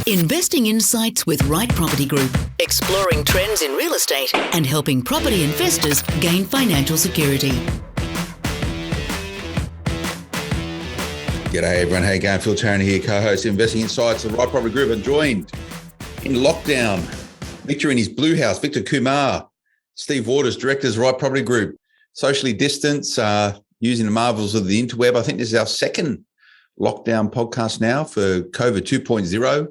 Investing insights with Right Property Group, exploring trends in real estate and helping property investors gain financial security. G'day everyone, how you going? Phil Tarrant here, co-host Investing Insights of Right Property Group, and joined in lockdown, Victor in his blue house, Victor Kumar, Steve Waters, directors of Right Property Group, socially distanced, using the marvels of the interweb. I think this is our second lockdown podcast now for COVID 2.0.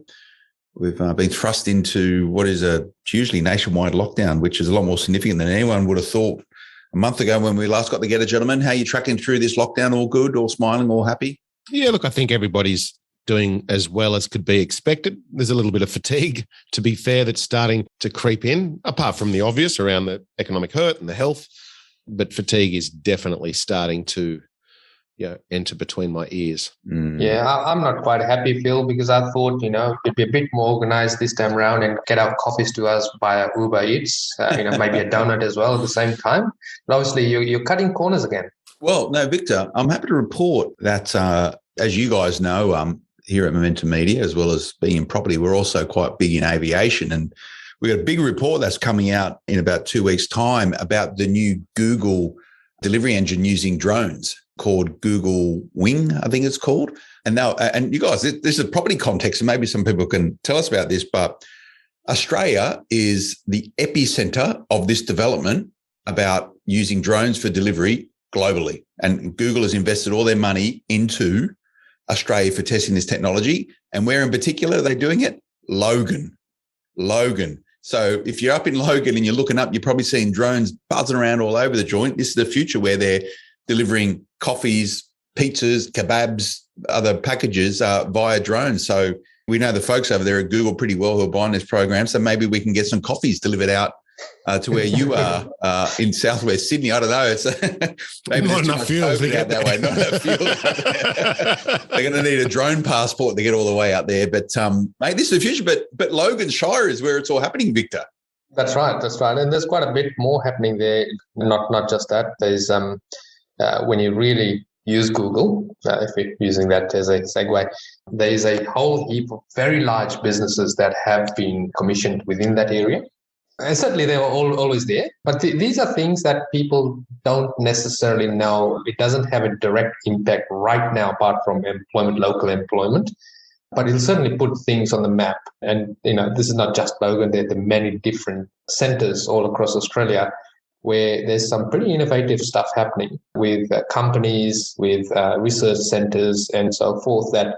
We've been thrust into what is a hugely nationwide lockdown, which is a lot more significant than anyone would have thought a month ago when we last got together. Gentlemen, how are you tracking through this lockdown? All good, all smiling, all happy? Yeah, look, I think everybody's doing as well as could be expected. There's a little bit of fatigue, to be fair, that's starting to creep in, apart from the obvious around the economic hurt and the health. But fatigue is definitely starting to enter between my ears. Yeah, I'm not quite happy, Phil, because I thought, it'd be a bit more organized this time around and get our coffees to us via Uber Eats, maybe a donut as well at the same time. But obviously, you're cutting corners again. Well, no, Victor, I'm happy to report that, as you guys know, here at Momentum Media, as well as being in property, we're also quite big in aviation. And we got a big report that's coming out in about 2 weeks' time about the new Google delivery engine using drones called Google Wing, I think it's called. And now, and you guys, this is a property context, and maybe some people can tell us about this, but Australia is the epicenter of this development about using drones for delivery globally. And Google has invested all their money into Australia for testing this technology. And where in particular are they doing it? Logan. So if you're up in Logan and you're looking up, you're probably seeing drones buzzing around all over the joint. This is the future where they're delivering coffees, pizzas, kebabs, other packages via drones. So we know the folks over there at Google pretty well who are buying this program. So maybe we can get some coffees delivered out to where you are in southwest Sydney. I don't know. It's maybe not enough fuel to get that way. Not enough fuel. They're going to need a drone passport to get all the way out there. But mate, this is the future. But Loganshire is where it's all happening, Victor. That's right. And there's quite a bit more happening there. Not just that. There's when you really use Google, if you're using that as a segue, there is a whole heap of very large businesses that have been commissioned within that area. And certainly they were always there. But these are things that people don't necessarily know. It doesn't have a direct impact right now, apart from employment, local employment. But it'll certainly put things on the map. And, this is not just Logan. There are many different centres all across Australia where there's some pretty innovative stuff happening with companies, with research centres and so forth that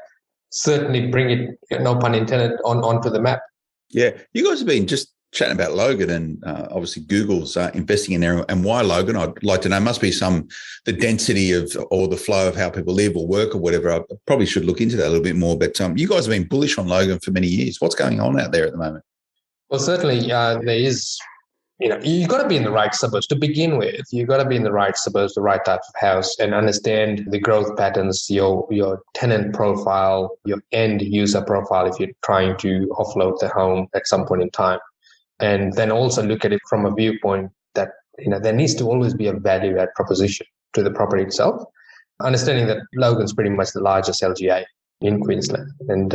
certainly bring it, no pun intended, onto the map. Yeah. You guys have been just chatting about Logan and obviously Google's investing in there. And why Logan? I'd like to know. Must be the density of or the flow of how people live or work or whatever. I probably should look into that a little bit more. But you guys have been bullish on Logan for many years. What's going on out there at the moment? Well, certainly there is. You've got to be in the right suburbs to begin with. You've got to be in the right suburbs, the right type of house, and understand the growth patterns, your tenant profile, your end user profile if you're trying to offload the home at some point in time. And then also look at it from a viewpoint that, there needs to always be a value add proposition to the property itself. Understanding that Logan's pretty much the largest LGA in Queensland. And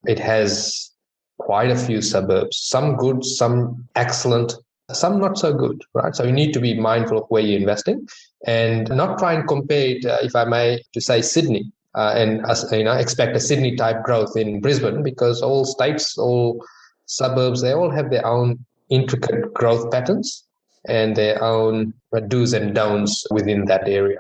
it has quite a few suburbs, some good, some excellent, some not so good, right? So you need to be mindful of where you're investing and not try and compare it, if I may, to say Sydney and expect a Sydney type growth in Brisbane, because all states, all suburbs, they all have their own intricate growth patterns and their own do's and don'ts within that area.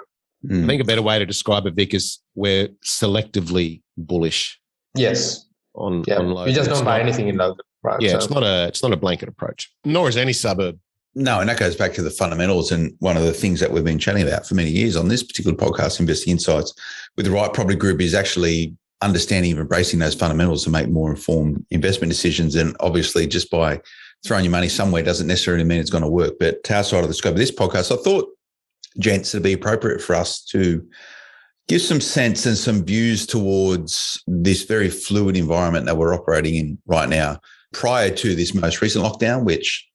I think a better way to describe it, Vic, is we're selectively bullish. Yes. On Logan. You just don't buy anything in Logan, right? Yeah, so it's not a blanket approach, nor is any suburb. No, and that goes back to the fundamentals. And one of the things that we've been chatting about for many years on this particular podcast, Investing Insights, with the Right Property Group, is actually understanding and embracing those fundamentals to make more informed investment decisions. And obviously, just by throwing your money somewhere doesn't necessarily mean it's going to work. But outside of the scope of this podcast, I thought, gents, it'd be appropriate for us to give some sense and some views towards this very fluid environment that we're operating in right now. Prior to this most recent lockdown, which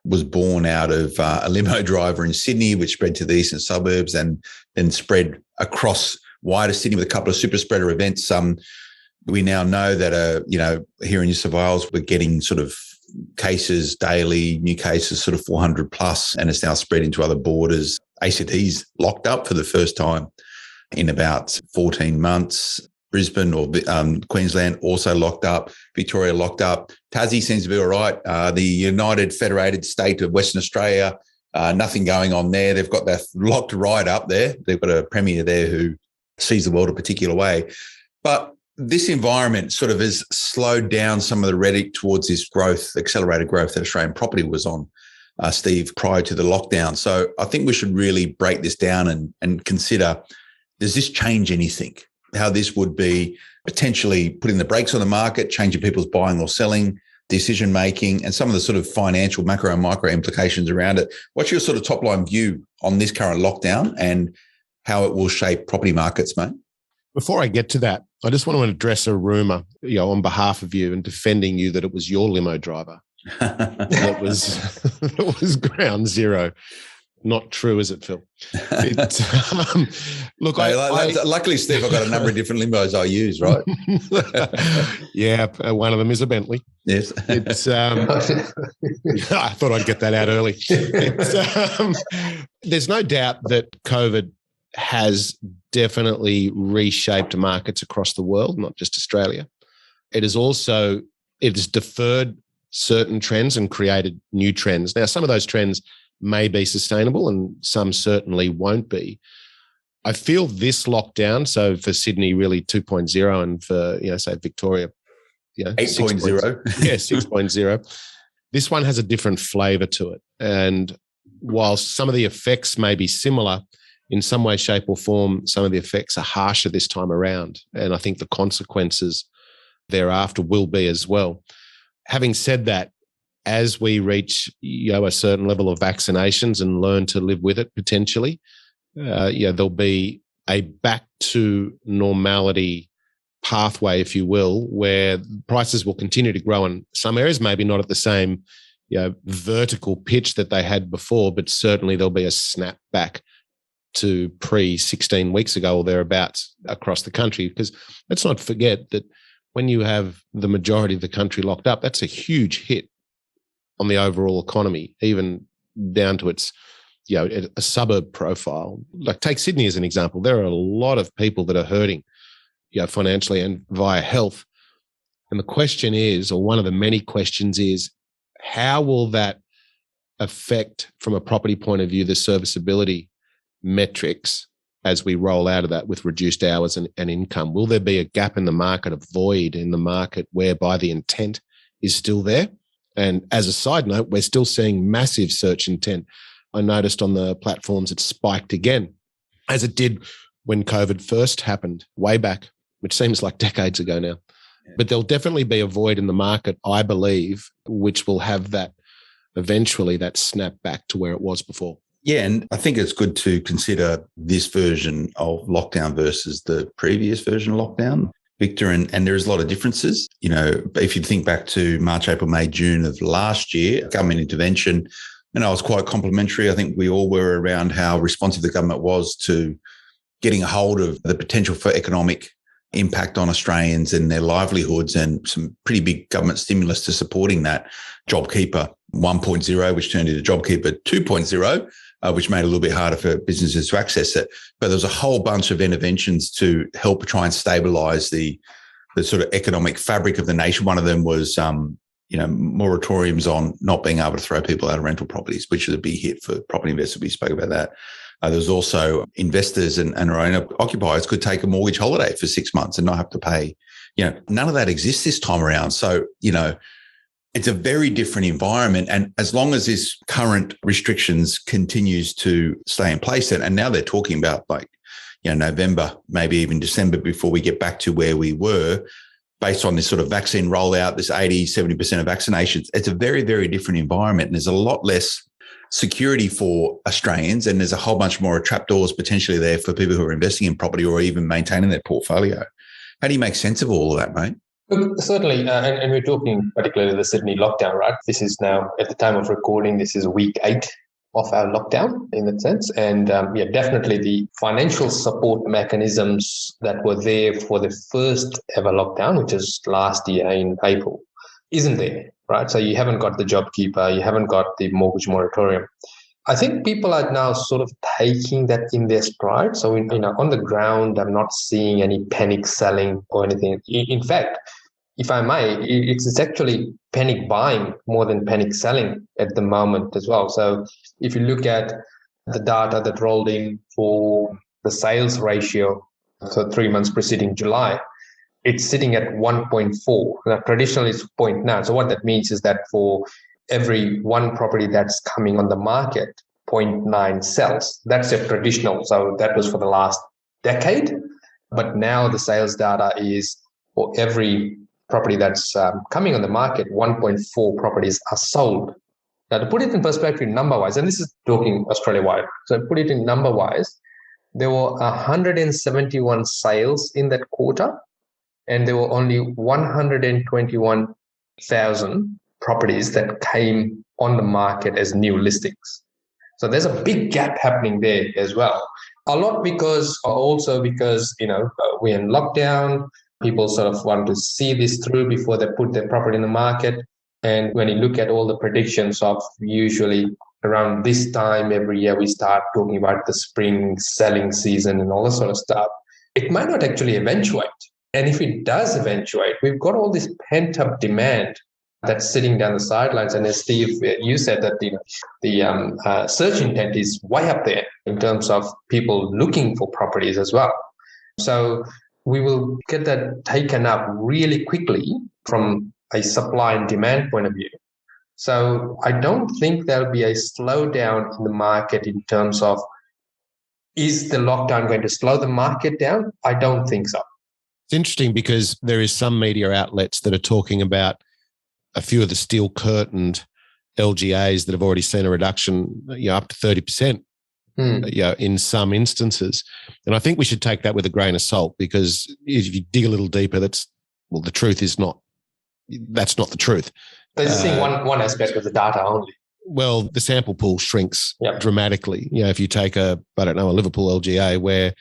was born out of a limo driver in Sydney, which spread to the eastern suburbs and then spread across wider Sydney with a couple of super spreader events. We now know that, here in New South Wales, we're getting sort of cases daily, new cases sort of 400 plus, and it's now spread into other borders. ACT's locked up for the first time in about 14 months. Brisbane or Queensland also locked up. Victoria locked up. Tassie seems to be all right. The United Federated State of Western Australia, nothing going on there. They've got that locked right up there. They've got a premier there who sees the world a particular way. But this environment sort of has slowed down some of the rhetoric towards this growth, accelerated growth that Australian property was on, Steve, prior to the lockdown. So I think we should really break this down and consider, does this change anything? How this would be potentially putting the brakes on the market, changing people's buying or selling, decision-making, and some of the sort of financial macro and micro implications around it. What's your sort of top-line view on this current lockdown and how it will shape property markets, mate? Before I get to that, I just want to address a rumor, on behalf of you and defending you that it was your limo driver that was ground zero. Not true, is it, Phil? Look, luckily, Steve, I've got a number of different limos I use, right? Yeah, one of them is a Bentley. Yes. It's. I thought I'd get that out early. There's no doubt that COVID has definitely reshaped markets across the world, not just Australia. It has deferred certain trends and created new trends. Now, some of those trends may be sustainable and some certainly won't be. I feel this lockdown, so for Sydney, really 2.0, and for, say, Victoria, 8.0. Yeah, 6.0. This one has a different flavour to it. And while some of the effects may be similar, in some way, shape or form, some of the effects are harsher this time around. And I think the consequences thereafter will be as well. Having said that, as we reach a certain level of vaccinations and learn to live with it potentially, there'll be a back to normality pathway, if you will, where prices will continue to grow in some areas, maybe not at the same vertical pitch that they had before, but certainly there'll be a snap back to 16 weeks ago or thereabouts across the country. Because let's not forget that when you have the majority of the country locked up, that's a huge hit on the overall economy, even down to its, a suburb profile. Like take Sydney as an example. There are a lot of people that are hurting, financially and via health. And the question is, or one of the many questions is, how will that affect, from a property point of view, the serviceability metrics as we roll out of that with reduced hours and income? Will there be a gap in the market, a void in the market whereby the intent is still there? And as a side note, we're still seeing massive search intent. I noticed on the platforms it spiked again, as it did when COVID first happened way back, which seems like decades ago now. Yeah. But there'll definitely be a void in the market, I believe, which will have that eventually that snap back to where it was before. Yeah, and I think it's good to consider this version of lockdown versus the previous version of lockdown, Victor, and there's a lot of differences. If you think back to March, April, May, June of last year, government intervention, I was quite complimentary. I think we all were around how responsive the government was to getting a hold of the potential for economic impact on Australians and their livelihoods, and some pretty big government stimulus to supporting that. JobKeeper 1.0, which turned into JobKeeper 2.0, which made it a little bit harder for businesses to access it. But there was a whole bunch of interventions to help try and stabilise the sort of economic fabric of the nation. One of them was, moratoriums on not being able to throw people out of rental properties, which is a big hit for property investors. We spoke about that. There was also investors and owner occupiers could take a mortgage holiday for 6 months and not have to pay. None of that exists this time around. So, it's a very different environment. And as long as this current restrictions continues to stay in place, and now they're talking about November, maybe even December before we get back to where we were, based on this sort of vaccine rollout, this 80-70% of vaccinations, it's a very, very different environment. And there's a lot less security for Australians, and there's a whole bunch more trapdoors potentially there for people who are investing in property or even maintaining their portfolio. How do you make sense of all of that, mate? Certainly, and we're talking particularly the Sydney lockdown, right? This is now, at the time of recording, this is week 8 of our lockdown in that sense. And definitely the financial support mechanisms that were there for the first ever lockdown, which is last year in April, isn't there, right? So you haven't got the JobKeeper, you haven't got the mortgage moratorium. I think people are now sort of taking that in their stride. So, on the ground, I'm not seeing any panic selling or anything. In fact, if I may, it's actually panic buying more than panic selling at the moment as well. So if you look at the data that rolled in for the sales ratio, so 3 months preceding July, it's sitting at 1.4. Now, traditionally, it's 0.9. So what that means is that for every one property that's coming on the market, 0.9 sells. That's a traditional. So that was for the last decade. But now the sales data is for every property that's coming on the market, 1.4 properties are sold. Now, to put it in perspective number-wise, and this is talking Australia-wide, so to put it in number-wise, there were 171 sales in that quarter, and there were only 121,000 properties that came on the market as new listings. So there's a big gap happening there as well. A lot because we're in lockdown. People sort of want to see this through before they put their property in the market. And when you look at all the predictions of usually around this time every year, we start talking about the spring selling season and all that sort of stuff. It might not actually eventuate. And if it does eventuate, we've got all this pent-up demand that's sitting down the sidelines. And as Steve, you said that the search intent is way up there in terms of people looking for properties as well. So we will get that taken up really quickly from a supply and demand point of view. So I don't think there'll be a slowdown in the market in terms of, is the lockdown going to slow the market down? I don't think so. It's interesting because there is some media outlets that are talking about a few of the steel curtained LGAs that have already seen a reduction, up to 30%. In some instances. And I think we should take that with a grain of salt, because if you dig a little deeper, the truth is that's not the truth. They're seeing one aspect of the data only. Well, the sample pool shrinks dramatically. If you take a Liverpool LGA where,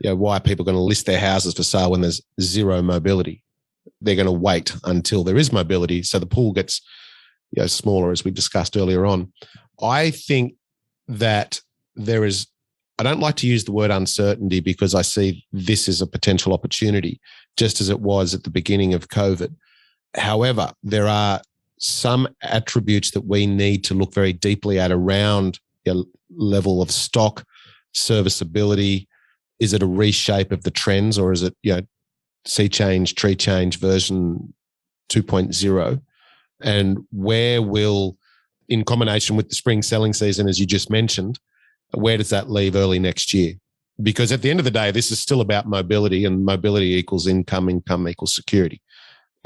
why are people going to list their houses for sale when there's zero mobility? They're going to wait until there is mobility. So the pool gets, smaller, as we discussed earlier on. I think that I don't like to use the word uncertainty, because I see this as a potential opportunity, just as it was at the beginning of COVID. However, there are some attributes that we need to look very deeply at around level of stock, serviceability. Is it a reshape of the trends, or is it, sea change, tree change version 2.0? And where will, in combination with the spring selling season, as you just mentioned, where does that leave early next year? Because at the end of the day, this is still about mobility, and mobility equals income, income equals security.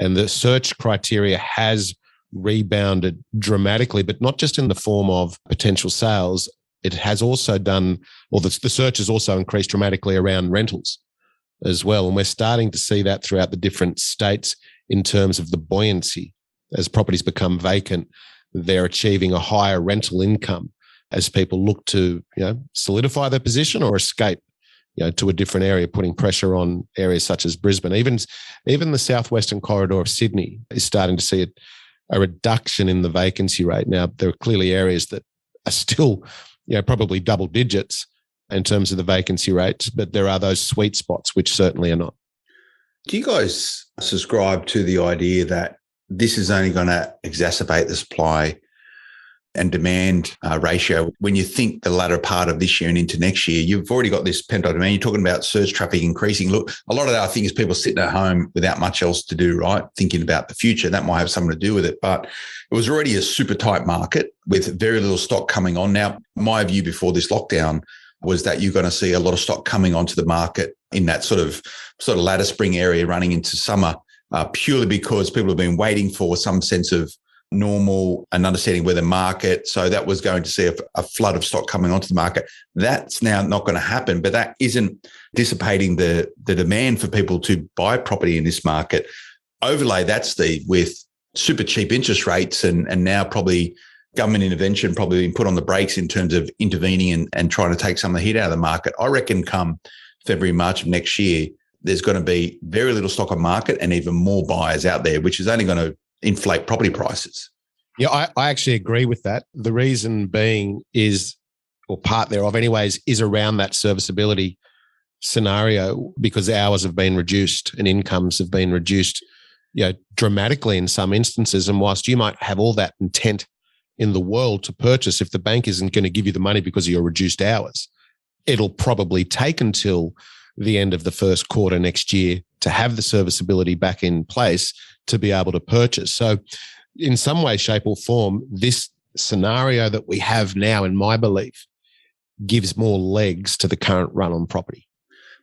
And the search criteria has rebounded dramatically, but not just in the form of potential sales. It has also the search has also increased dramatically around rentals as well. And we're starting to see that throughout the different states in terms of the buoyancy. As properties become vacant, they're achieving a higher rental income as people look to, solidify their position or escape, to a different area, putting pressure on areas such as Brisbane. Even the southwestern corridor of Sydney is starting to see a reduction in the vacancy rate. Now, there are clearly areas that are still, probably double digits in terms of the vacancy rates, but there are those sweet spots which certainly are not. Do you guys subscribe to the idea that this is only going to exacerbate the supply and demand ratio when you think the latter part of this year and into next year? You've already got this pent-up demand. You're talking about search traffic increasing. Look, a lot of that, I think, is people sitting at home without much else to do, right? Thinking about the future. That might have something to do with it. But it was already a super tight market with very little stock coming on. Now, my view before this lockdown was that you're going to see a lot of stock coming onto the market in that sort of latter spring area running into summer, purely because people have been waiting for some sense of normal and understanding where the market. So that was going to see a flood of stock coming onto the market. That's now not going to happen, but that isn't dissipating the demand for people to buy property in this market. Overlay that, Steve, with super cheap interest rates and now probably government intervention probably been put on the brakes in terms of intervening and trying to take some of the heat out of the market. I reckon come February, March of next year, there's going to be very little stock on market and even more buyers out there, which is only going to inflate property prices. Yeah, I actually agree with that. The reason being is, or part thereof anyways, is around that serviceability scenario, because hours have been reduced and incomes have been reduced, dramatically in some instances. And whilst you might have all that intent in the world to purchase, if the bank isn't going to give you the money because of your reduced hours, it'll probably take until the end of the first quarter next year to have the serviceability back in place to be able to purchase. So in some way, shape or form, this scenario that we have now, in my belief, gives more legs to the current run on property.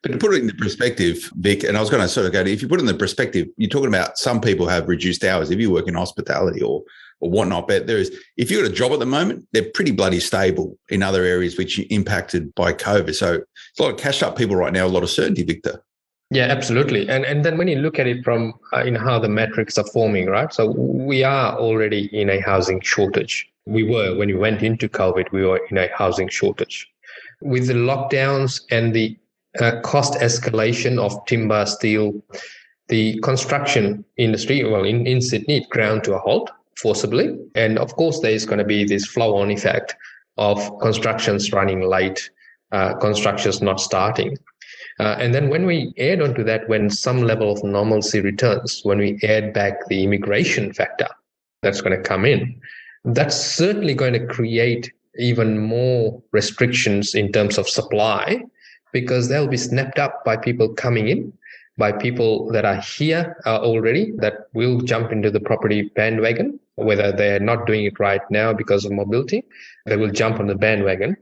But to put it into perspective, Vic, and I was going to sort of go to, if you put it in the perspective, you're talking about some people have reduced hours. If you work in hospitality or whatnot, but if you've got a job at the moment, they're pretty bloody stable in other areas which are impacted by COVID. So it's a lot of cashed up people right now, a lot of certainty, Victor. Yeah, absolutely. And then when you look at it from how the metrics are forming, right? So we are already in a housing shortage. We were, when we went into COVID, we were in a housing shortage. With the lockdowns and the cost escalation of timber, steel, the construction industry, well, in Sydney, it ground to a halt forcibly. And of course, there's going to be this flow-on effect of constructions running late, constructions not starting. And then when we add onto that, when some level of normalcy returns, when we add back the immigration factor that's going to come in, that's certainly going to create even more restrictions in terms of supply, because they'll be snapped up by people coming in, by people that are here already that will jump into the property bandwagon, whether they're not doing it right now because of mobility, they will jump on the bandwagon.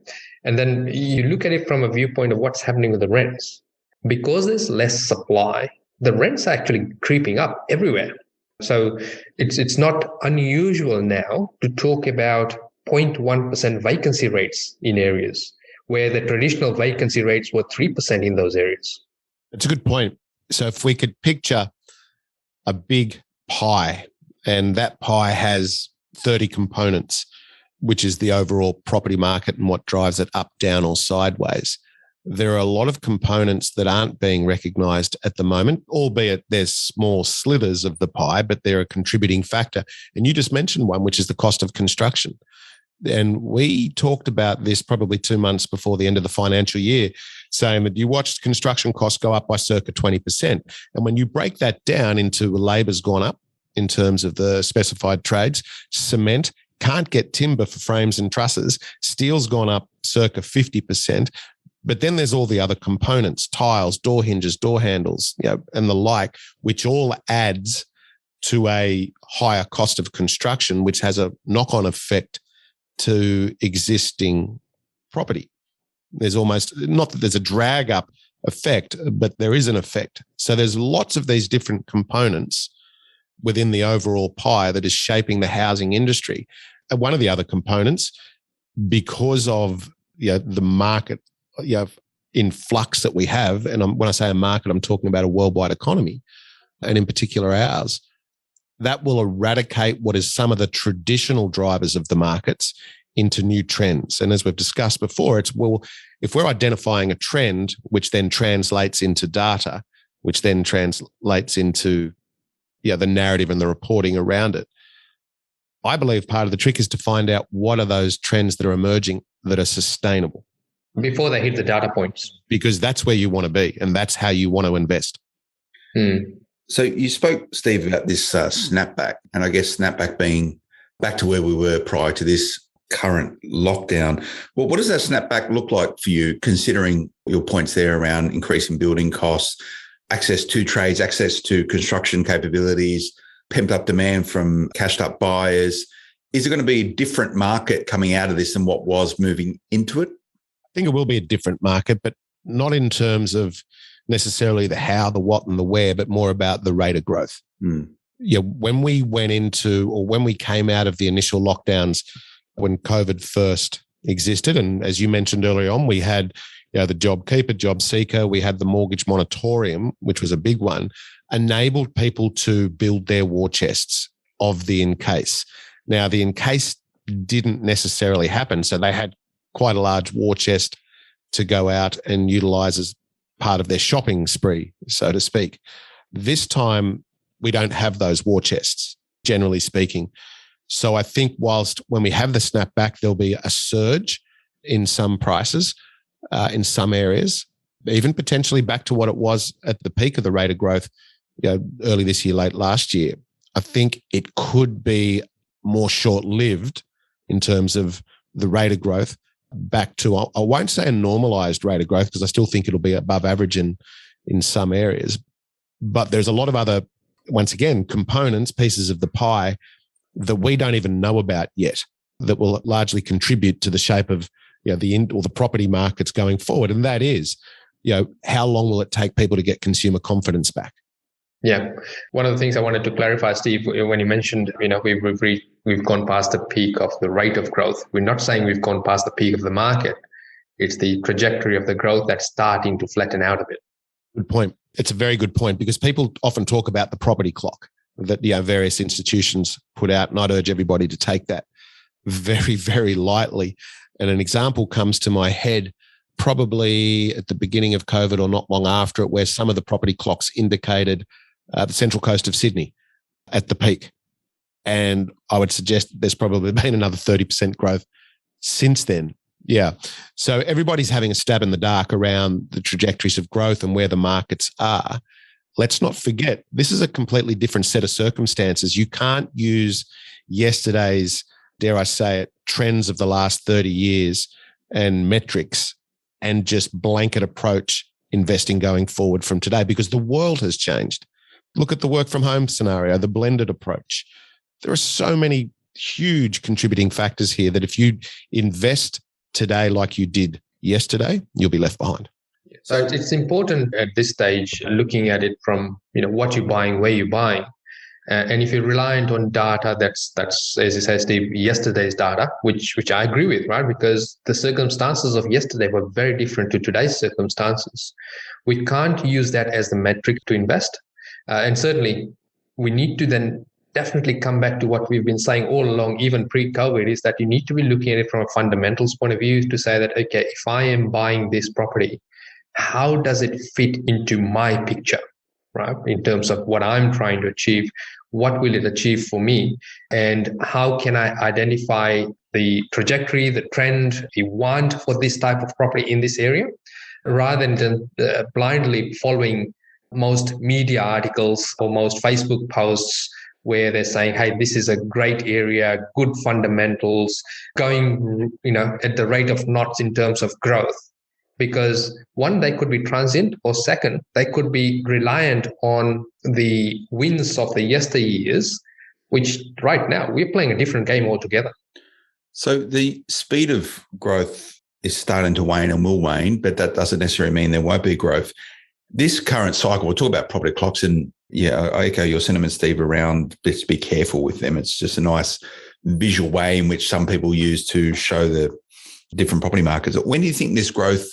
And then you look at it from a viewpoint of what's happening with the rents. Because there's less supply, the rents are actually creeping up everywhere. So it's not unusual now to talk about 0.1% vacancy rates in areas where the traditional vacancy rates were 3% in those areas. It's a good point. So if we could picture a big pie, and that pie has 30 components, which is the overall property market and what drives it up, down, or sideways. There are a lot of components that aren't being recognised at the moment, albeit there's small slithers of the pie, but they're a contributing factor. And you just mentioned one, which is the cost of construction. And we talked about this probably 2 months before the end of the financial year, saying that you watched construction costs go up by circa 20%. And when you break that down into labour's gone up in terms of the specified trades, cement, can't get timber for frames and trusses, steel's gone up circa 50%. But then there's all the other components, tiles, door hinges, door handles, and the like, which all adds to a higher cost of construction, which has a knock-on effect to existing property. There's almost, not that there's a drag up effect, but there is an effect. So there's lots of these different components within the overall pie that is shaping the housing industry. And one of the other components, because of the market in flux that we have, and when I say a market, I'm talking about a worldwide economy, and in particular ours, that will eradicate what is some of the traditional drivers of the markets into new trends. And as we've discussed before, it's, well, if we're identifying a trend, which then translates into data, which then translates into the narrative and the reporting around it, I believe part of the trick is to find out what are those trends that are emerging that are sustainable. Before they hit the data points. Because that's where you want to be, and that's how you want to invest. So you spoke, Steve, about this snapback, and I guess snapback being back to where we were prior to this current lockdown. Well, what does that snapback look like for you, considering your points there around increasing building costs, access to trades, access to construction capabilities, pumped up demand from cashed up buyers? Is it going to be a different market coming out of this than what was moving into it? I think it will be a different market, but not in terms of necessarily the how, the what, and the where, but more about the rate of growth. When we went into, or when we came out of the initial lockdowns, when COVID first existed, and as you mentioned earlier on, we had the JobKeeper, Job Seeker, we had the mortgage moratorium, which was a big one, enabled people to build their war chests of the in case. Now, the in case didn't necessarily happen. So they had quite a large war chest to go out and utilize as part of their shopping spree, so to speak. This time, we don't have those war chests, generally speaking. So I think whilst when we have the snapback, there'll be a surge in some prices, in some areas, even potentially back to what it was at the peak of the rate of growth, early this year, late last year. I think it could be more short-lived in terms of the rate of growth back to, I won't say a normalized rate of growth because I still think it'll be above average in some areas. But there's a lot of other, once again, components, pieces of the pie that we don't even know about yet that will largely contribute to the shape of the property markets going forward. And that is, how long will it take people to get consumer confidence back? Yeah. One of the things I wanted to clarify, Steve, when you mentioned, we've gone past the peak of the rate of growth. We're not saying we've gone past the peak of the market. It's the trajectory of the growth that's starting to flatten out a bit. Good point. It's a very good point because people often talk about the property clock that various institutions put out, and I'd urge everybody to take that very, very lightly. And an example comes to my head probably at the beginning of COVID or not long after it, where some of the property clocks indicated the central coast of Sydney at the peak. And I would suggest there's probably been another 30% growth since then. Yeah. So everybody's having a stab in the dark around the trajectories of growth and where the markets are. Let's not forget, this is a completely different set of circumstances. You can't use yesterday's, dare I say it, trends of the last 30 years and metrics and just blanket approach investing going forward from today because the world has changed. Look at the work from home scenario, the blended approach. There are so many huge contributing factors here that if you invest today like you did yesterday, you'll be left behind. So it's important at this stage, looking at it from what you're buying, where you're buying. And if you're reliant on data, that's as you say, Steve, yesterday's data, which I agree with, right? Because the circumstances of yesterday were very different to today's circumstances. We can't use that as the metric to invest. And certainly, we need to then definitely come back to what we've been saying all along, even pre-COVID, is that you need to be looking at it from a fundamentals point of view to say that, okay, if I am buying this property, how does it fit into my picture, right? In terms of what I'm trying to achieve, what will it achieve for me? And how can I identify the trajectory, the trend, the want for this type of property in this area, rather than blindly following most media articles or most Facebook posts where they're saying, hey, this is a great area, good fundamentals, going, at the rate of knots in terms of growth. Because one, they could be transient, or second, they could be reliant on the wins of the yesteryears, which right now we're playing a different game altogether. So the speed of growth is starting to wane and will wane, but that doesn't necessarily mean there won't be growth. This current cycle, we'll talk about property clocks, and I echo your sentiments, Steve, around let's be careful with them. It's just a nice visual way in which some people use to show the different property markets. When do you think this growth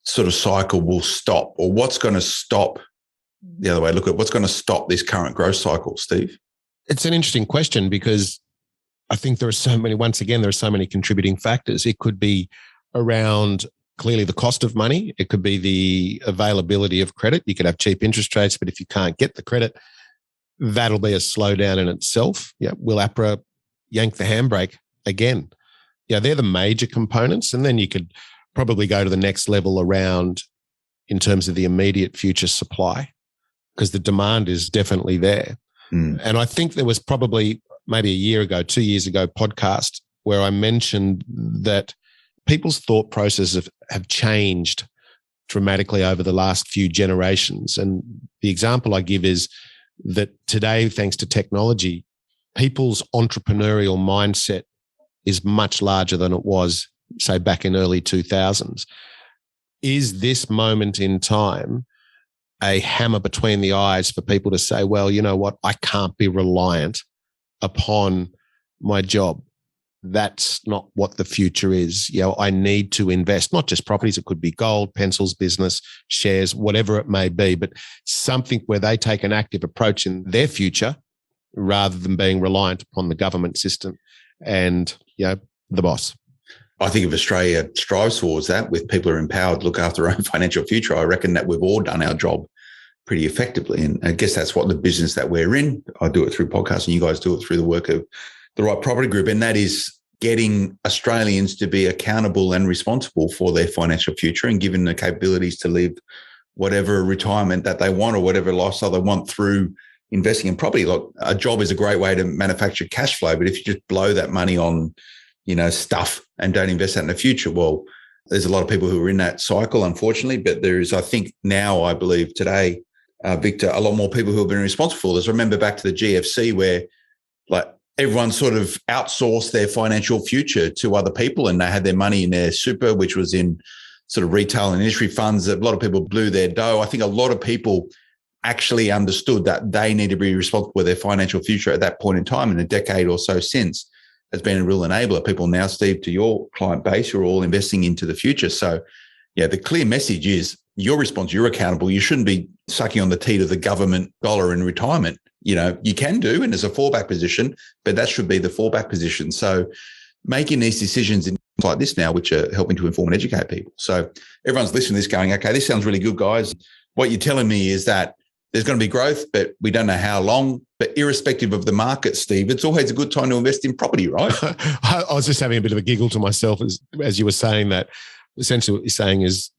sort of cycle will stop, or what's going to stop the other way? Look at what's going to stop this current growth cycle, Steve. It's an interesting question because I think there are so many contributing factors. It could be around clearly the cost of money. It could be the availability of credit. You could have cheap interest rates, but if you can't get the credit, that'll be a slowdown in itself. Yeah, will APRA yank the handbrake again? Yeah, they're the major components. And then you could probably go to the next level around in terms of the immediate future supply, because the demand is definitely there. And I think there was probably maybe a year ago, 2 years ago, podcast where I mentioned that people's thought processes have changed dramatically over the last few generations. And the example I give is that today, thanks to technology, people's entrepreneurial mindset is much larger than it was, say, back in early 2000s. Is this moment in time a hammer between the eyes for people to say, well, you know what, I can't be reliant upon my job. That's not what the future is. I need to invest, not just properties. It could be gold, pencils, business, shares, whatever it may be, but something where they take an active approach in their future rather than being reliant upon the government system. and, the boss. I think if Australia strives towards that, with people who are empowered to look after their own financial future, I reckon that we've all done our job pretty effectively. And I guess that's what the business that we're in. I do it through podcasts, and you guys do it through the work of the Right Property Group. And that is getting Australians to be accountable and responsible for their financial future and given the capabilities to live whatever retirement that they want or whatever lifestyle they want through investing in property. Look, a job is a great way to manufacture cash flow, but if you just blow that money on, stuff and don't invest that in the future, well, there's a lot of people who are in that cycle, unfortunately. But there is, I think now, I believe today, Victor, a lot more people who have been responsible for this. I remember back to the GFC where everyone sort of outsourced their financial future to other people, and they had their money in their super, which was in sort of retail and industry funds. A lot of people blew their dough. I think a lot of people actually understood that they need to be responsible for their financial future at that point in time. In a decade or so since, has been a real enabler. People now, Steve, to your client base, you're all investing into the future. So, the clear message is your response, you're accountable. You shouldn't be sucking on the teat of the government dollar in retirement. You can do, and there's a fallback position, but that should be the fallback position. So making these decisions in like this now, which are helping to inform and educate people. So everyone's listening to this going, okay, this sounds really good, guys. What you're telling me is that there's going to be growth, but we don't know how long. But irrespective of the market, Steve, it's always a good time to invest in property, right? I was just having a bit of a giggle to myself as you were saying that. Essentially what you're saying is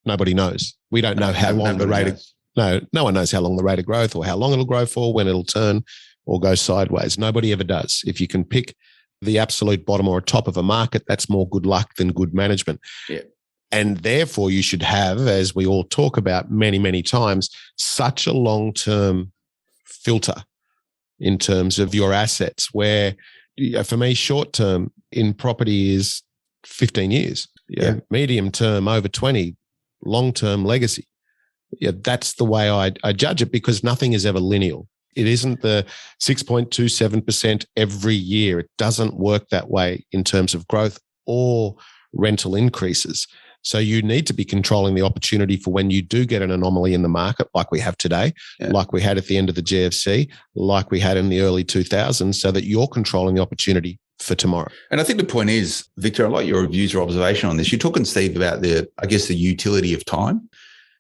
nobody knows. We don't know how long the rate of... No one knows how long the rate of growth or how long it'll grow for, when it'll turn or go sideways. Nobody ever does. If you can pick the absolute bottom or top of a market, that's more good luck than good management. Yeah. And therefore you should have, as we all talk about many, many times, such a long-term filter in terms of your assets, where for me, short-term in property is 15 years, medium-term over 20, long-term legacy. That's the way I judge it, because nothing is ever linear. It isn't the 6.27% every year. It doesn't work that way in terms of growth or rental increases. So you need to be controlling the opportunity for when you do get an anomaly in the market, like we have today, like we had at the end of the GFC, like we had in the early 2000s, so that you're controlling the opportunity for tomorrow. And I think the point is, Victor, I like your views or observation on this. You're talking, Steve, about the utility of time,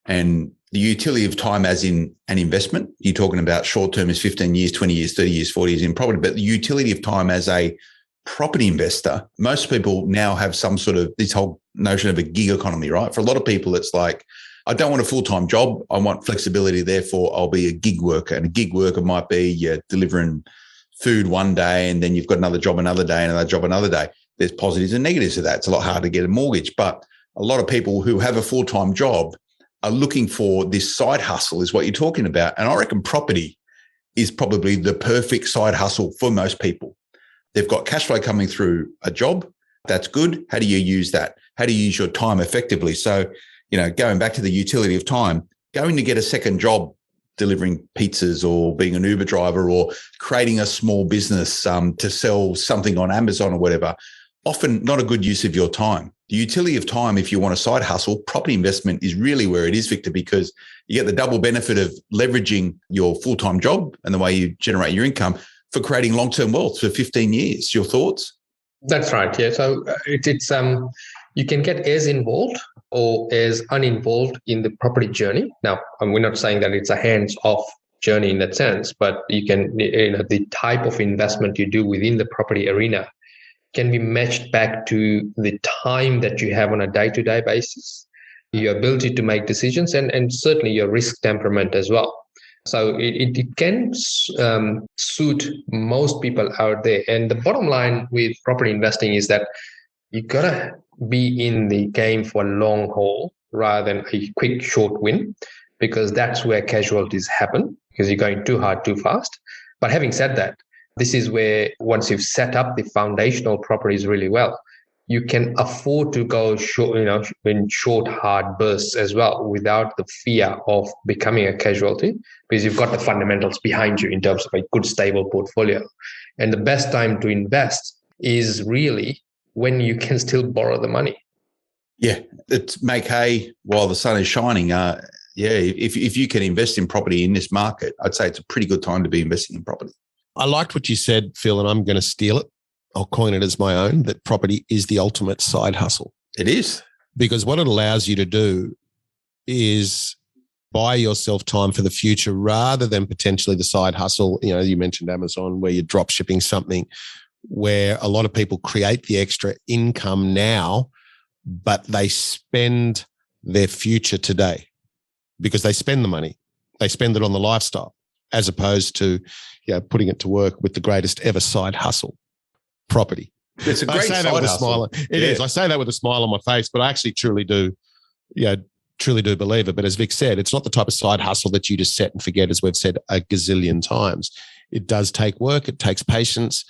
and the utility of time as in an investment. You're talking about short-term is 15 years, 20 years, 30 years, 40 years in property, but the utility of time as a property investor, most people now have some sort of this whole notion of a gig economy, right? For a lot of people, it's like, I don't want a full-time job. I want flexibility. Therefore, I'll be a gig worker. And a gig worker might be you're delivering food one day, and then you've got another job another day, and another job another day. There's positives and negatives to that. It's a lot harder to get a mortgage. But a lot of people who have a full-time job are looking for this side hustle, is what you're talking about. And I reckon property is probably the perfect side hustle for most people. They've got cash flow coming through a job. That's good. How do you use that? How do you use your time effectively? So, going back to the utility of time, going to get a second job delivering pizzas or being an Uber driver or creating a small business to sell something on Amazon or whatever, often not a good use of your time. The utility of time, if you want a side hustle, property investment is really where it is, Victor, because you get the double benefit of leveraging your full-time job and the way you generate your income for creating long-term wealth for 15 years. Your thoughts? That's right. Yeah. So it's you can get as involved or as uninvolved in the property journey. Now, we're not saying that it's a hands-off journey in that sense, but you can, the type of investment you do within the property arena can be matched back to the time that you have on a day-to-day basis, your ability to make decisions, and certainly your risk temperament as well. So it can suit most people out there. And the bottom line with property investing is that you got to be in the game for a long haul rather than a quick, short win, because that's where casualties happen, because you're going too hard, too fast. But having said that, this is where once you've set up the foundational properties really well, you can afford to go short, in short, hard bursts as well, without the fear of becoming a casualty, because you've got the fundamentals behind you in terms of a good, stable portfolio. And the best time to invest is really when you can still borrow the money. Yeah, it's make hay while the sun is shining. If you can invest in property in this market, I'd say it's a pretty good time to be investing in property. I liked what you said, Phil, and I'm going to steal it. I'll coin it as my own, that property is the ultimate side hustle. It is. Because what it allows you to do is buy yourself time for the future rather than potentially the side hustle. You know, you mentioned Amazon where you're drop shipping something where a lot of people create the extra income now, but they spend their future today because they spend the money. They spend it on the lifestyle as opposed to, putting it to work with the greatest ever side hustle, property. It's a great I say that with a smile. It is. I say that with a smile on my face, but I actually truly do believe it. But as Vic said, it's not the type of side hustle that you just set and forget, as we've said a gazillion times. It does take work. It takes patience.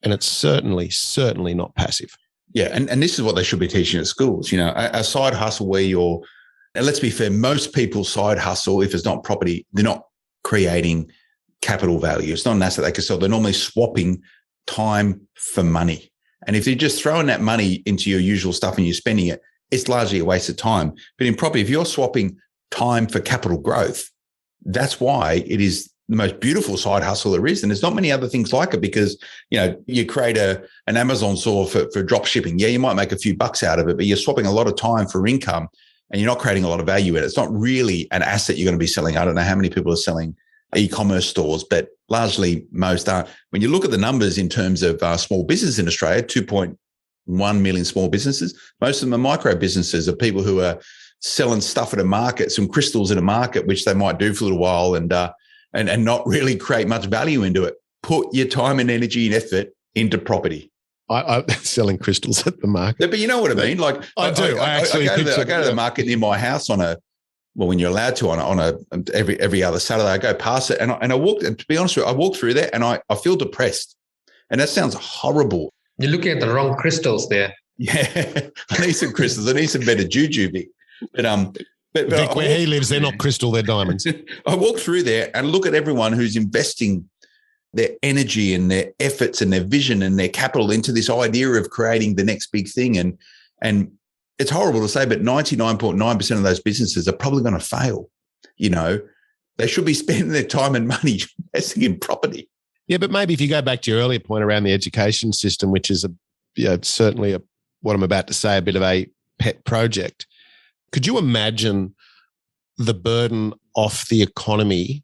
And it's certainly not passive. Yeah. And this is what they should be teaching at schools. A side hustle where and let's be fair, most people's side hustle, if it's not property, they're not creating capital value. It's not an asset they can sell. They're normally swapping time for money. And if you're just throwing that money into your usual stuff and you're spending it, it's largely a waste of time. But in property, if you're swapping time for capital growth, that's why it is the most beautiful side hustle there is. And there's not many other things like it because, you create an Amazon store for drop shipping. Yeah, you might make a few bucks out of it, but you're swapping a lot of time for income and you're not creating a lot of value in it. It's not really an asset you're going to be selling. I don't know how many people are selling e-commerce stores, but largely most are. When you look at the numbers in terms of small business in Australia, 2.1 million small businesses, most of them are micro businesses of people who are selling stuff at a market, some crystals at a market, which they might do for a little while and not really create much value into it. Put your time and energy and effort into property. I'm selling crystals at the market. But you know what I mean? Like I do. I go to the market near my house when you're allowed to on every other Saturday. I go past it and I walk. And to be honest with you, I walk through there and I feel depressed. And that sounds horrible. You're looking at the wrong crystals there. Yeah, I need some crystals. I need some better juju, Vic. But Vic, where he lives, they're not crystal, they're diamonds. I walk through there and look at everyone who's investing their energy and their efforts and their vision and their capital into this idea of creating the next big thing. And it's horrible to say, but 99.9% of those businesses are probably going to fail. They should be spending their time and money investing in property. Yeah, but maybe if you go back to your earlier point around the education system, which is certainly what I'm about to say, a bit of a pet project. Could you imagine the burden off the economy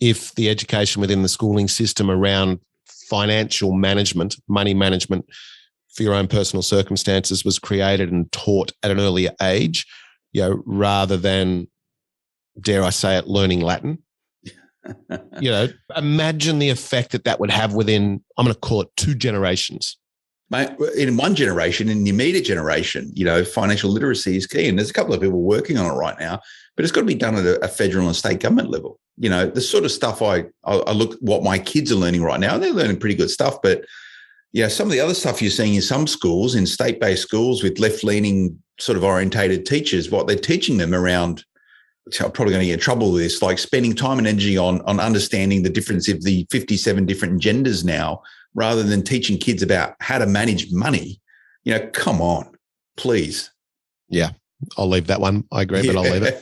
if the education within the schooling system around financial management, money management for your own personal circumstances was created and taught at an earlier age, rather than, dare I say it, learning Latin? Imagine the effect that would have within, I'm going to call it 2 generations. Mate, in one generation, in the immediate generation, financial literacy is key. And there's a couple of people working on it right now, but it's got to be done at a federal and state government level. The sort of stuff I look what my kids are learning right now, and they're learning pretty good stuff. But, some of the other stuff you're seeing in some schools, in state-based schools with left-leaning sort of orientated teachers, what they're teaching them around, I'm probably going to get in trouble with this, like spending time and energy on understanding the difference of the 57 different genders now, rather than teaching kids about how to manage money. Come on, please. Yeah, I'll leave that one. I agree, but I'll leave it.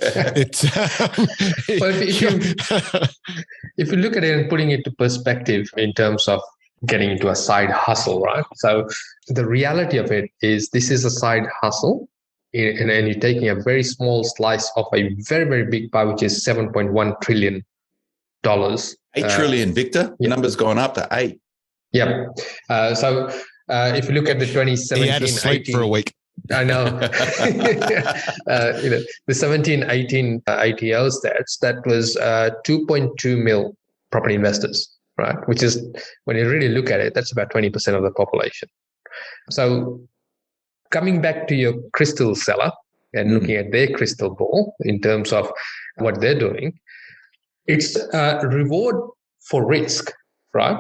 If you look at it and putting it to perspective in terms of getting into a side hustle, right? So the reality of it is this is a side hustle, and you're taking a very small slice of a very, very big pie, which is $7.1 trillion. 8 trillion, Victor. The number's gone up to 8. Yeah. So if you look at the 2017, he had to sleep for a week. I know. The 17-18 ITO stats, that was 2.2 mil property investors, right? Which is, when you really look at it, that's about 20% of the population. So coming back to your crystal seller and looking at their crystal ball in terms of what they're doing, it's a reward for risk, right?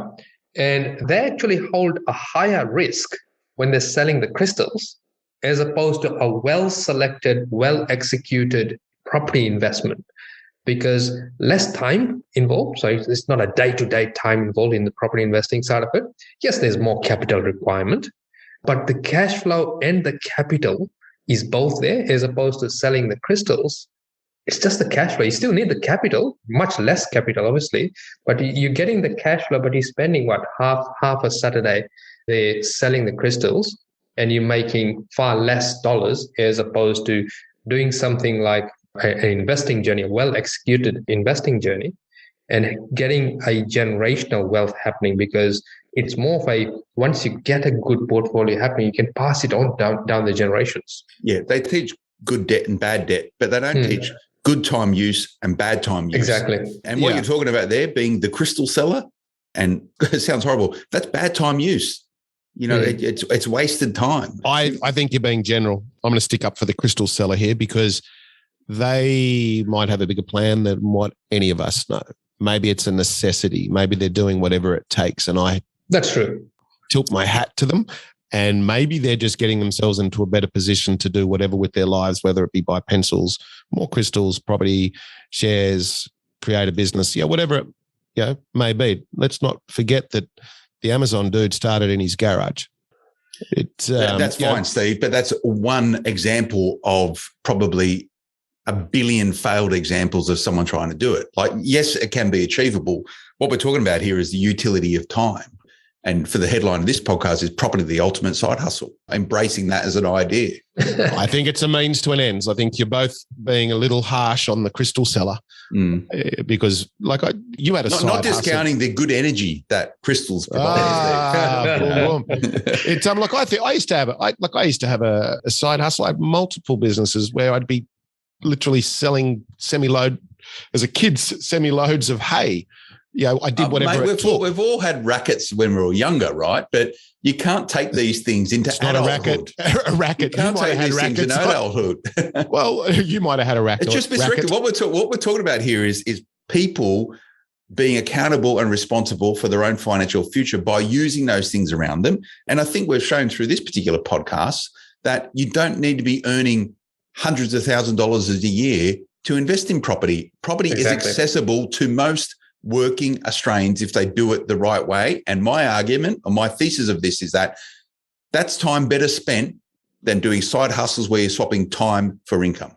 And they actually hold a higher risk when they're selling the crystals as opposed to a well-selected, well-executed property investment, because less time involved. So it's not a day-to-day time involved in the property investing side of it. Yes, there's more capital requirement, but the cash flow and the capital is both there, as opposed to selling the crystals it's just the cash flow. You still need the capital, much less capital, obviously, but you're getting the cash flow, but you're spending half a Saturday they're selling the crystals, and you're making far less dollars as opposed to doing something like an investing journey, a well-executed investing journey, and getting a generational wealth happening, because it's more of once you get a good portfolio happening, you can pass it on down the generations. Yeah, they teach good debt and bad debt, but they don't teach good time use and bad time use. Exactly. And what you're talking about there being the crystal seller, and it sounds horrible, that's bad time use. It's wasted time. I think you're being general. I'm going to stick up for the crystal seller here, because they might have a bigger plan than what any of us know. Maybe it's a necessity. Maybe they're doing whatever it takes. And that's true. Tilt my hat to them. And maybe they're just getting themselves into a better position to do whatever with their lives, whether it be buy pencils, more crystals, property, shares, create a business, whatever it may be. Let's not forget that the Amazon dude started in his garage. That's fine, Steve, but that's one example of probably a billion failed examples of someone trying to do it. Like, yes, it can be achievable. What we're talking about here is the utility of time. And for the headline of this podcast is Property, the Ultimate Side Hustle, embracing that as an idea. I think it's a means to an end. I think you're both being a little harsh on the crystal seller because you had a side hustle. Not discounting the good energy that crystals provide. It's I used to have a side hustle. I had multiple businesses where I'd be literally selling semi-loads of hay. I did whatever it took. We've all had rackets when we were younger, right? But you can't take these things into adulthood. A racket. You can't take these things into adulthood. Well, you might have had a racket. It's just misdirected. What we're talking about here is people being accountable and responsible for their own financial future by using those things around them. And I think we've shown through this particular podcast that you don't need to be earning hundreds of thousands of dollars a year to invest in property. Property is accessible to most working Australians if they do it the right way. And my argument or my thesis of this is that that's time better spent than doing side hustles where you're swapping time for income.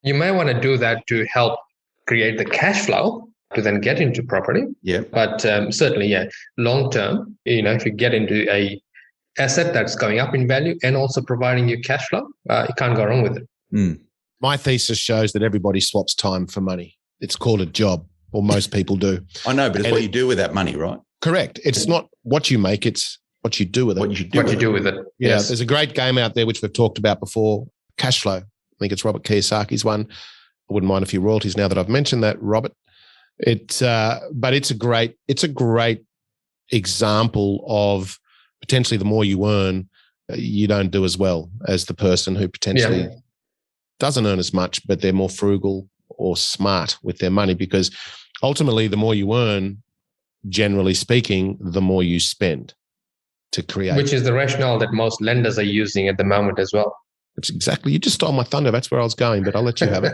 You may want to do that to help create the cash flow to then get into property. Yeah. But certainly, long term, if you get into a asset that's going up in value and also providing you cash flow, you can't go wrong with it. My thesis shows that everybody swaps time for money. It's called a job. Or most people do. I know, but it's what you do with that money, right? Correct. It's not what you make, it's what you do with it. What you do with it. Yeah, yes. There's a great game out there which we've talked about before, Cash Flow. I think it's Robert Kiyosaki's one. I wouldn't mind a few royalties now that I've mentioned that, Robert. But it's a great example of potentially the more you earn, you don't do as well as the person who potentially doesn't earn as much, but they're more frugal or smart with their money, because ultimately the more you earn, generally speaking, the more you spend to create. Which is the rationale that most lenders are using at the moment as well. It's exactly. You just stole my thunder. That's where I was going, but I'll let you have it.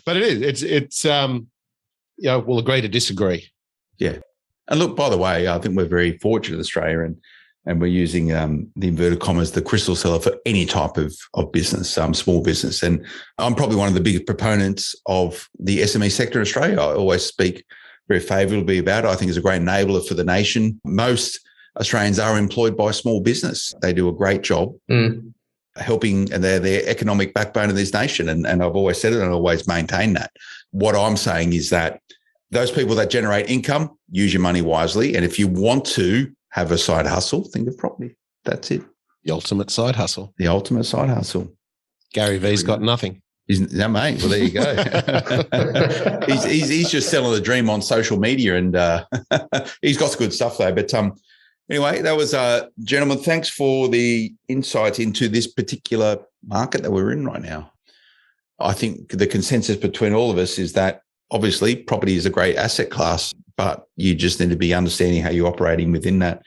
But it is. It's we'll agree to disagree. Yeah. And look, by the way, I think we're very fortunate in Australia, and we're using the inverted commas, the crystal seller for any type of business, small business. And I'm probably one of the biggest proponents of the SME sector in Australia. I always speak very favourably about it. I think it's a great enabler for the nation. Most Australians are employed by small business. They do a great job helping, and they're the economic backbone of this nation. And I've always said it and I always maintain that. What I'm saying is that those people that generate income, use your money wisely. And if you want to have a side hustle, think of property. That's it. The ultimate side hustle. The ultimate side hustle. Gary V's got nothing. No, mate. Well, there you go. he's just selling the dream on social media, and he's got good stuff though. But anyway, that was gentlemen. Thanks for the insight into this particular market that we're in right now. I think the consensus between all of us is that obviously property is a great asset class, but you just need to be understanding how you're operating within that.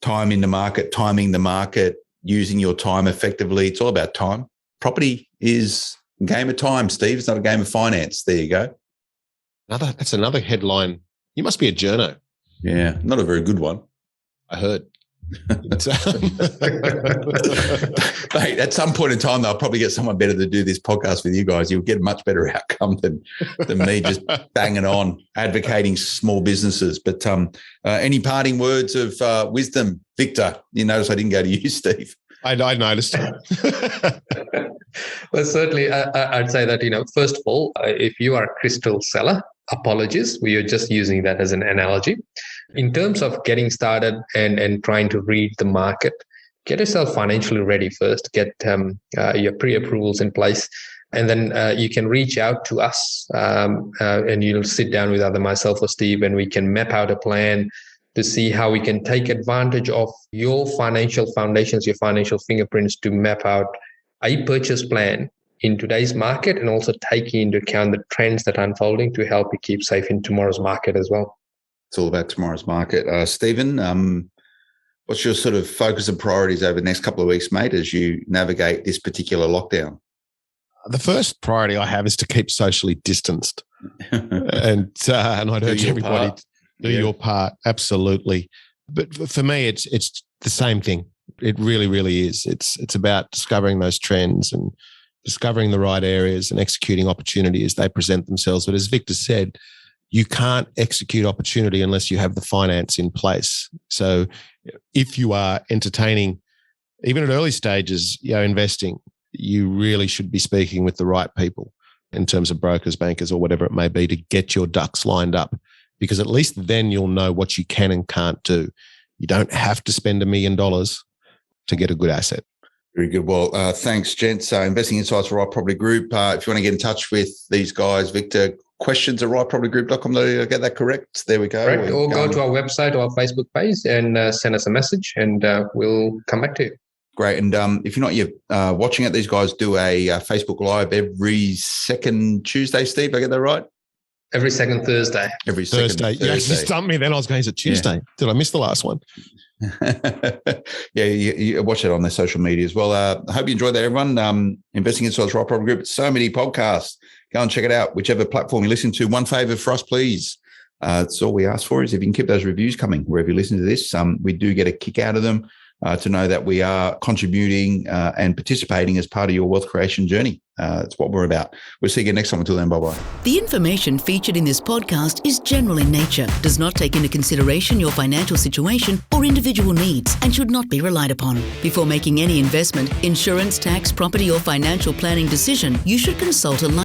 Time in the market, timing the market, using your time effectively. It's all about time. Property is a game of time, Steve. It's not a game of finance. There you go. That's another headline. You must be a journo. Yeah, not a very good one. I heard. Mate, at some point in time, they'll probably get someone better to do this podcast with you guys. You'll get a much better outcome than me just banging on, advocating small businesses. But any parting words of wisdom, Victor? You notice I didn't go to you, Steve. I noticed. Well, certainly, I'd say that, first of all, if you are a crystal seller, apologies, we are just using that as an analogy. In terms of getting started and trying to read the market, get yourself financially ready first, get your pre-approvals in place, and then you can reach out to us and you'll sit down with either myself or Steve, and we can map out a plan to see how we can take advantage of your financial foundations, your financial fingerprints, to map out a purchase plan in today's market, and also taking into account the trends that are unfolding to help you keep safe in tomorrow's market as well. It's all about tomorrow's market. Stephen, what's your sort of focus and priorities over the next couple of weeks, mate, as you navigate this particular lockdown? The first priority I have is to keep socially distanced. and I'd urge everybody to do your part. Absolutely. But for me, it's the same thing. It really, really is. It's about discovering those trends and discovering the right areas and executing opportunity as they present themselves. But as Victor said, you can't execute opportunity unless you have the finance in place. So if you are entertaining, even at early stages, investing, you really should be speaking with the right people in terms of brokers, bankers, or whatever it may be, to get your ducks lined up, because at least then you'll know what you can and can't do. You don't have to spend $1 million to get a good asset. Very good. Well, thanks, gents. Investing Insights for Right Property Group. If you want to get in touch with these guys, Victor, questions at rightpropertygroup.com. Did I get that correct? There we go. Correct. Or go to our website or our Facebook page and send us a message, and we'll come back to you. Great. And if you're not yet watching it, these guys do a Facebook Live every second Tuesday, Steve. I get that right? Every second Thursday. Every second Thursday. You actually stumped me then. I was going, is it Tuesday? Yeah. Did I miss the last one? Yeah, you watch it on their social media as well. I hope you enjoyed that, everyone. Investing Insights Right Property Group. So many podcasts. Go and check it out, whichever platform you listen to. One favor for us, please. It's all we ask for is if you can keep those reviews coming wherever you listen to this. We do get a kick out of them to know that we are contributing and participating as part of your wealth creation journey. That's what we're about. We'll see you again next time. Until then, bye-bye. The information featured in this podcast is general in nature, does not take into consideration your financial situation or individual needs, and should not be relied upon. Before making any investment, insurance, tax, property, or financial planning decision, you should consult a